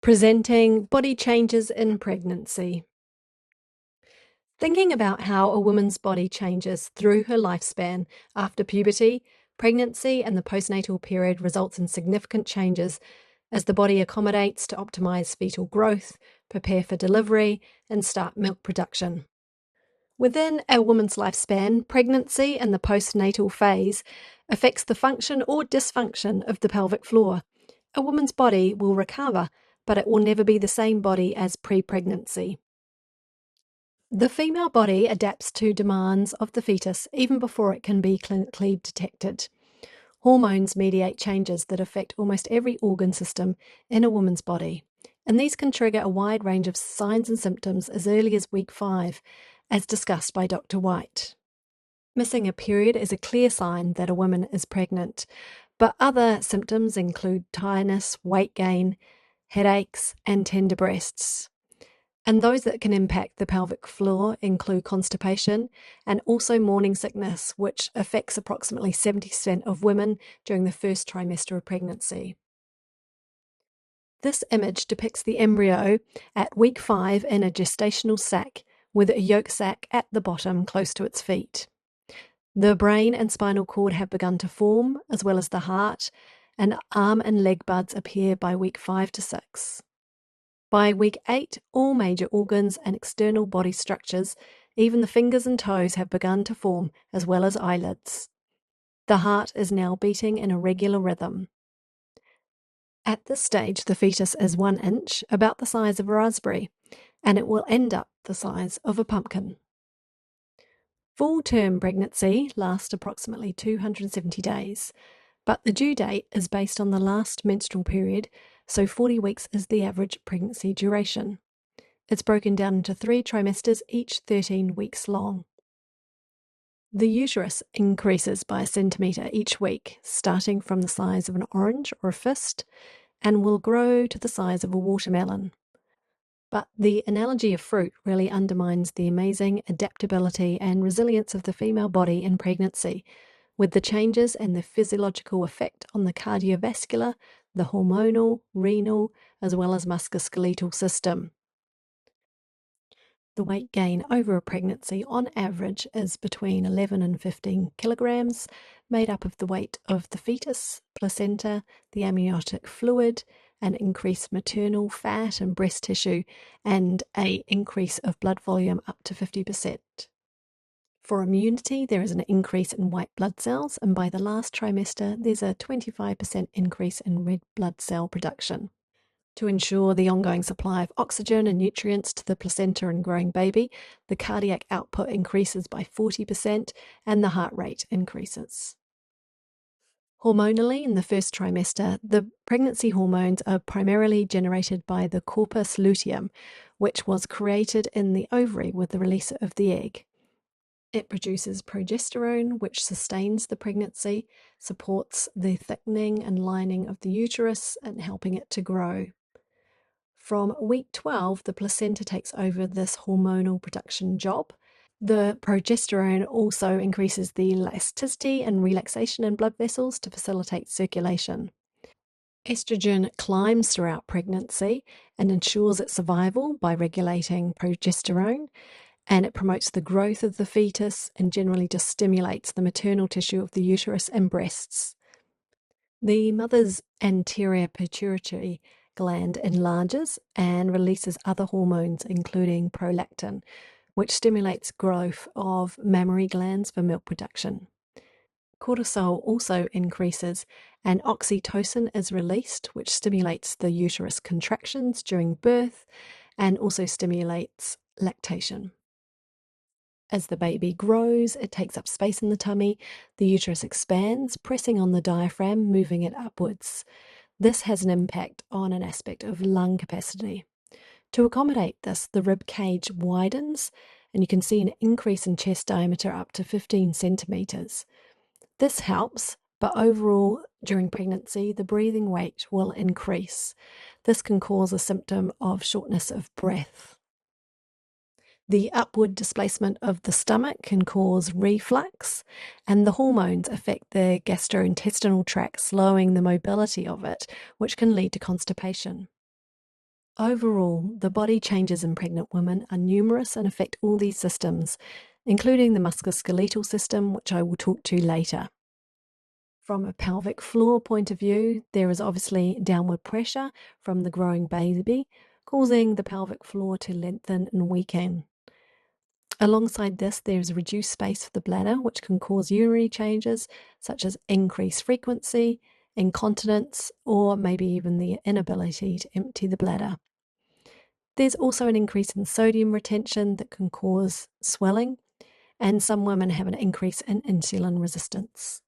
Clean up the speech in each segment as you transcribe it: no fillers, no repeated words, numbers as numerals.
Presenting body changes in pregnancy. Thinking about how a woman's body changes through her lifespan after puberty, pregnancy, and the postnatal period results in significant changes as the body accommodates to optimize fetal growth, prepare for delivery, and start milk production. Within a woman's lifespan, pregnancy and the postnatal phase affects the function or dysfunction of the pelvic floor. A woman's body will recover, but it will never be the same body as pre-pregnancy. The female body adapts to demands of the fetus even before it can be clinically detected. Hormones mediate changes that affect almost every organ system in a woman's body, and these can trigger a wide range of signs and symptoms as early as week 5, as discussed by Dr. White. Missing a period is a clear sign that a woman is pregnant, but other symptoms include tiredness, weight gain, headaches, and tender breasts. And those that can impact the pelvic floor include constipation and also morning sickness, which affects approximately 70% of women during the first trimester of pregnancy. This image depicts the embryo at week 5 in a gestational sac with a yolk sac at the bottom close to its feet. The brain and spinal cord have begun to form, as well as the heart, and arm and leg buds appear by week 5 to 6. By week 8, all major organs and external body structures, even the fingers and toes, have begun to form, as well as eyelids. The heart is now beating in a regular rhythm. At this stage, the fetus is 1 inch, about the size of a raspberry, and it will end up the size of a pumpkin. Full-term pregnancy lasts approximately 270 days, but the due date is based on the last menstrual period, so 40 weeks is the average pregnancy duration. It's broken down into 3 trimesters, each 13 weeks long. The uterus increases by a centimetre each week, starting from the size of an orange or a fist, and will grow to the size of a watermelon. But the analogy of fruit really undermines the amazing adaptability and resilience of the female body in pregnancy, with the changes and the physiological effect on the cardiovascular, the hormonal, renal, as well as musculoskeletal system. The weight gain over a pregnancy on average is between 11 and 15 kilograms, made up of the weight of the fetus, placenta, the amniotic fluid, an increased maternal fat and breast tissue, and an increase of blood volume up to 50%. For immunity, there is an increase in white blood cells, and by the last trimester, there's a 25% increase in red blood cell production. To ensure the ongoing supply of oxygen and nutrients to the placenta and growing baby, the cardiac output increases by 40% and the heart rate increases. Hormonally, in the first trimester, the pregnancy hormones are primarily generated by the corpus luteum, which was created in the ovary with the release of the egg. It produces progesterone, which sustains the pregnancy, supports the thickening and lining of the uterus, and helping it to grow. From week 12, the placenta takes over this hormonal production job. The progesterone also increases the elasticity and relaxation in blood vessels to facilitate circulation. Estrogen climbs throughout pregnancy and ensures its survival by regulating progesterone, and it promotes the growth of the fetus and generally just stimulates the maternal tissue of the uterus and breasts. The mother's anterior pituitary gland enlarges and releases other hormones, including prolactin, which stimulates growth of mammary glands for milk production. Cortisol also increases, and oxytocin is released, which stimulates the uterus contractions during birth and also stimulates lactation. As the baby grows, it takes up space in the tummy, the uterus expands, pressing on the diaphragm, moving it upwards. This has an impact on an aspect of lung capacity. To accommodate this, the rib cage widens, and you can see an increase in chest diameter up to 15 centimetres. This helps, but overall, during pregnancy, the breathing rate will increase. This can cause a symptom of shortness of breath. The upward displacement of the stomach can cause reflux, and the hormones affect the gastrointestinal tract, slowing the mobility of it, which can lead to constipation. Overall, the body changes in pregnant women are numerous and affect all these systems, including the musculoskeletal system, which I will talk to later. From a pelvic floor point of view, there is obviously downward pressure from the growing baby, causing the pelvic floor to lengthen and weaken. Alongside this, there is reduced space for the bladder, which can cause urinary changes such as increased frequency, incontinence, or maybe even the inability to empty the bladder. There's also an increase in sodium retention that can cause swelling, and some women have an increase in insulin resistance.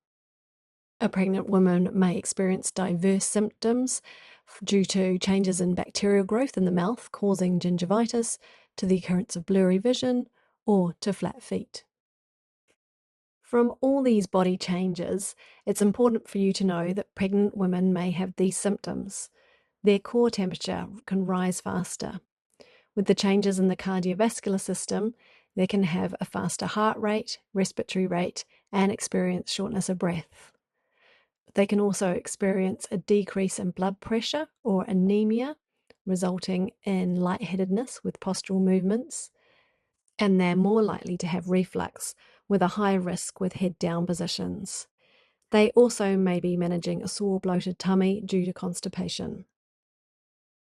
A pregnant woman may experience diverse symptoms due to changes in bacterial growth in the mouth, causing gingivitis, to the occurrence of blurry vision, or to flat feet. From all these body changes, it's important for you to know that pregnant women may have these symptoms. Their core temperature can rise faster. With the changes in the cardiovascular system, they can have a faster heart rate, respiratory rate, and experience shortness of breath. They can also experience a decrease in blood pressure or anemia, resulting in lightheadedness with postural movements, and they're more likely to have reflux with a high risk with head down positions. They also may be managing a sore bloated tummy due to constipation.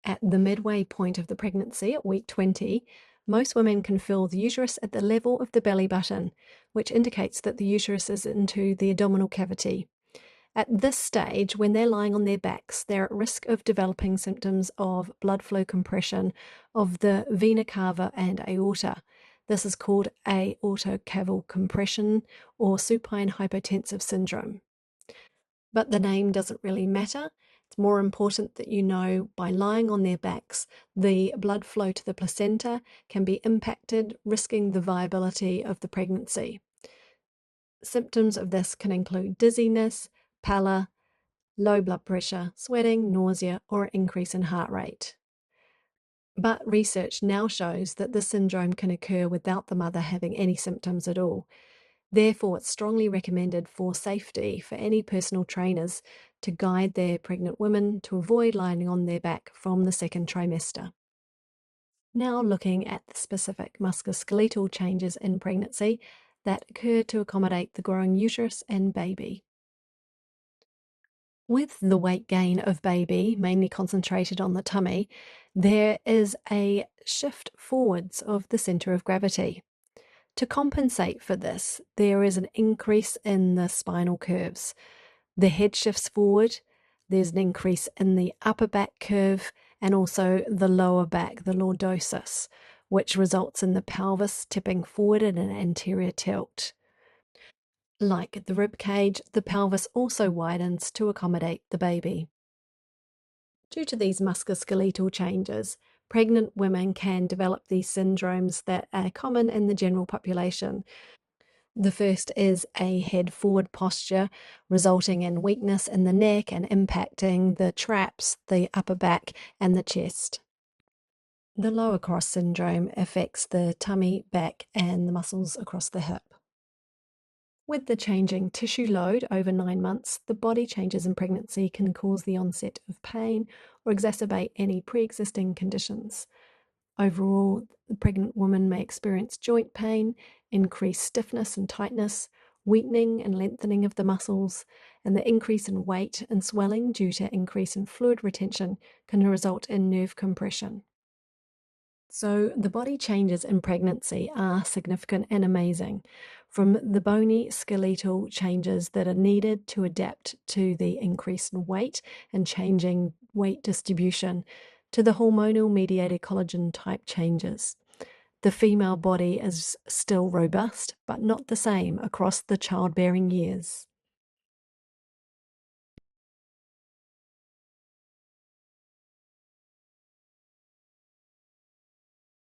At the midway point of the pregnancy, at week 20, most women can feel the uterus at the level of the belly button, which indicates that the uterus is into the abdominal cavity. At this stage, when they're lying on their backs, they're at risk of developing symptoms of blood flow compression of the vena cava and aorta. This is called aortocaval compression or supine hypotensive syndrome. But the name doesn't really matter. It's more important that you know by lying on their backs, the blood flow to the placenta can be impacted, risking the viability of the pregnancy. Symptoms of this can include dizziness, pallor, low blood pressure, sweating, nausea, or increase in heart rate. But research now shows that this syndrome can occur without the mother having any symptoms at all. Therefore, it's strongly recommended for safety for any personal trainers to guide their pregnant women to avoid lying on their back from the second trimester. Now looking at the specific musculoskeletal changes in pregnancy that occur to accommodate the growing uterus and baby. With the weight gain of baby, mainly concentrated on the tummy, there is a shift forwards of the centre of gravity. To compensate for this, there is an increase in the spinal curves. The head shifts forward, there's an increase in the upper back curve, and also the lower back, the lordosis, which results in the pelvis tipping forward in an anterior tilt. Like the rib cage, the pelvis also widens to accommodate the baby. Due to these musculoskeletal changes, pregnant women can develop these syndromes that are common in the general population. The first is a head forward posture, resulting in weakness in the neck and impacting the traps, the upper back, and the chest. The lower cross syndrome affects the tummy, back, and the muscles across the hip. With the changing tissue load over 9 months, the body changes in pregnancy can cause the onset of pain or exacerbate any pre-existing conditions. Overall, the pregnant woman may experience joint pain, increased stiffness and tightness, weakening and lengthening of the muscles, and the increase in weight and swelling due to increase in fluid retention can result in nerve compression. So, the body changes in pregnancy are significant and amazing, from the bony skeletal changes that are needed to adapt to the increase in weight and changing weight distribution, to the hormonal mediated collagen type changes. The female body is still robust, but not the same across the childbearing years.